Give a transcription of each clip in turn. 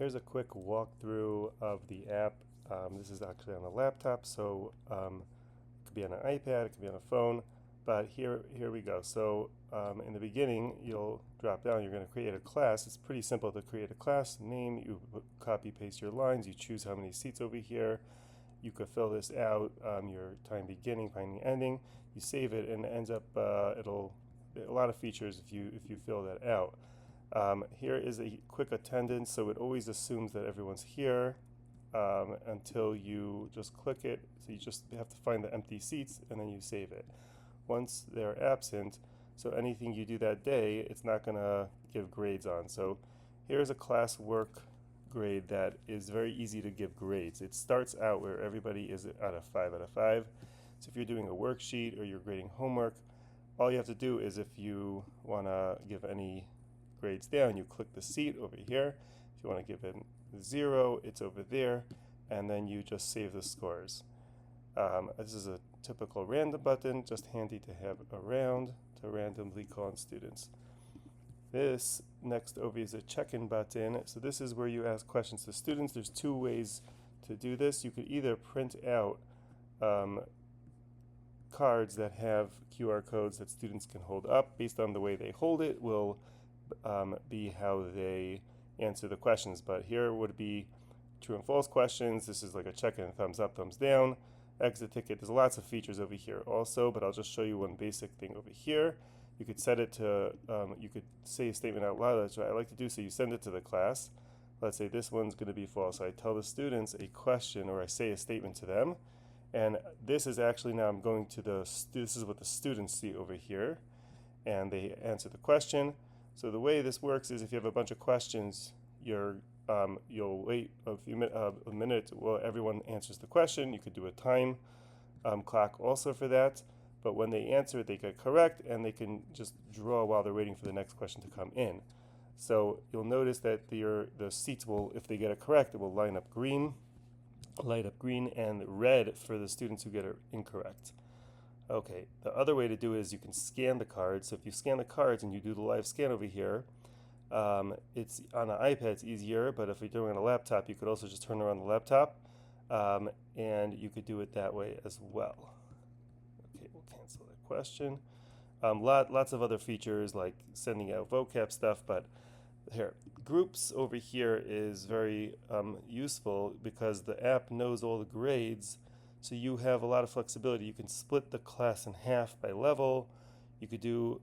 Here's a quick walkthrough of the app. This is actually on a laptop, so it could be on an iPad, it could be on a phone, but here we go. So in the beginning, you'll drop down, you're going to create a class. It's pretty simple to create a class. Name, you copy paste your lines, you choose how many seats over here. You could fill this out, your time beginning, time ending. You save it, and it ends up it'll a lot of features if you fill that out. Here is a quick attendance, so it always assumes that everyone's here until you just click it. So you just have to find the empty seats and then you save it. Once they're absent, so anything you do that day, it's not going to give grades on. So here's a class work grade that is very easy to give grades. It starts out where everybody is out of 5 out of 5. So if you're doing a worksheet or you're grading homework, all you have to do is if you want to give any grades down, you click the seat over here. If you want to give it 0, it's over there, and then you just save the scores. This is a typical random button, just handy to have around to randomly call on students. This next over is a check-in button. So this is where you ask questions to students. There's two ways to do this. You could either print out cards that have QR codes that students can hold up. Based on the way they hold it will be how they answer the questions. But here would be true and false questions. This is like a check-in, thumbs up, thumbs down, exit ticket. There's lots of features over here also, but I'll just show you one basic thing over here. You could set it to, you could say a statement out loud. That's what I like to do. So you send it to the class. Let's say this one's going to be false. I tell the students a question, or I say a statement to them. And this is actually, now I'm going to this is what the students see over here. And they answer the question. So the way this works is if you have a bunch of questions, you'll wait a minute while everyone answers the question. You could do a time clock also for that. But when they answer it, they get correct, and they can just draw while they're waiting for the next question to come in. So you'll notice that the seats will, if they get it correct, it will light up green, and red for the students who get it incorrect. Okay, the other way to do it is you can scan the cards. So if you scan the cards and you do the live scan over here, it's on an iPad, it's easier, but if you're doing it on a laptop, you could also just turn around the laptop, and you could do it that way as well. Okay, we'll cancel that question. Lots of other features like sending out vocab stuff, but here, groups over here is very useful because the app knows all the grades, so you have a lot of flexibility. You can split the class in half by level. You could do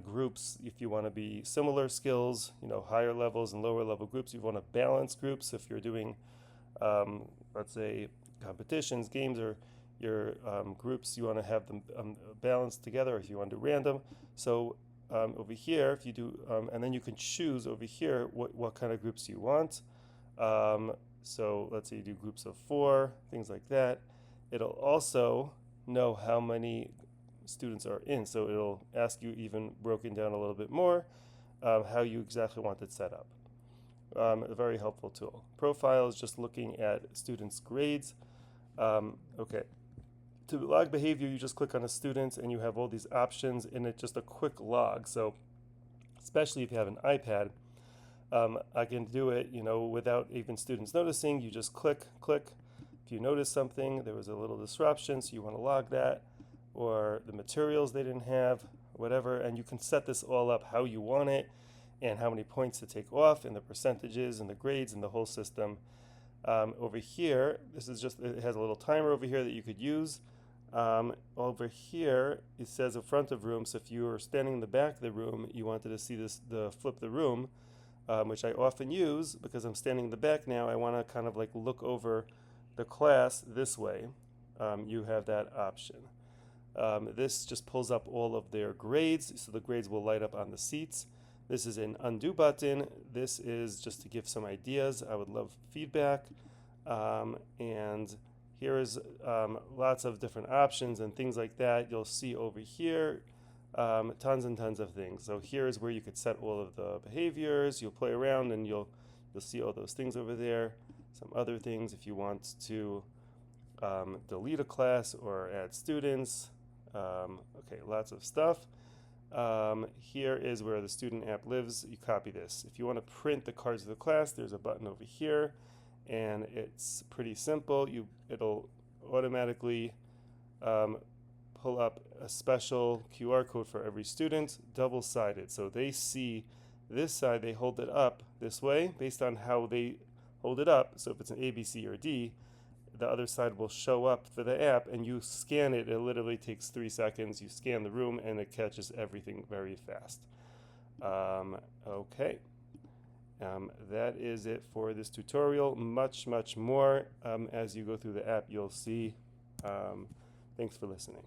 groups if you want to be similar skills, higher levels and lower level groups. You want to balance groups if you're doing, let's say, competitions, games, or your groups, you want to have them balanced together, or if you want to do random. So over here, if you do, and then you can choose over here what kind of groups you want. So let's say you do groups of 4, things like that. It'll also know how many students are in, so it'll ask you, even broken down a little bit more, how you exactly want it set up. A very helpful tool. Profile is just looking at students' grades. Okay. To log behavior, you just click on a student and you have all these options in it, just a quick log. So especially if you have an iPad, I can do it, without even students noticing. You just click. If you notice something, there was a little disruption, so you want to log that, or the materials they didn't have, whatever, and you can set this all up how you want it and how many points to take off and the percentages and the grades and the whole system. Over here, this is just, it has a little timer over here that you could use. Over here, it says in front of room, so if you were standing in the back of the room, you wanted to see the flip the room, which I often use because I'm standing in the back now. I want to kind of like look over the class this way. You have that option. This just pulls up all of their grades, so the grades will light up on the seats. This is an undo button. This is just to give some ideas. I would love feedback. And here is lots of different options and things like that. You'll see over here tons and tons of things. So here is where you could set all of the behaviors. You'll play around and you'll see all those things over there. Some other things if you want to delete a class or add students. Okay, lots of stuff. Here is where the student app lives. You copy this. If you want to print the cards of the class, there's a button over here, and it's pretty simple. It'll automatically pull up a special QR code for every student, double-sided. So they see this side, they hold it up this way based on how they hold it up. So if it's an A, B, C, or D, the other side will show up for the app, and you scan it. It literally takes 3 seconds. You scan the room, and it catches everything very fast. Okay. That is it for this tutorial. Much more as you go through the app, you'll see. Thanks for listening.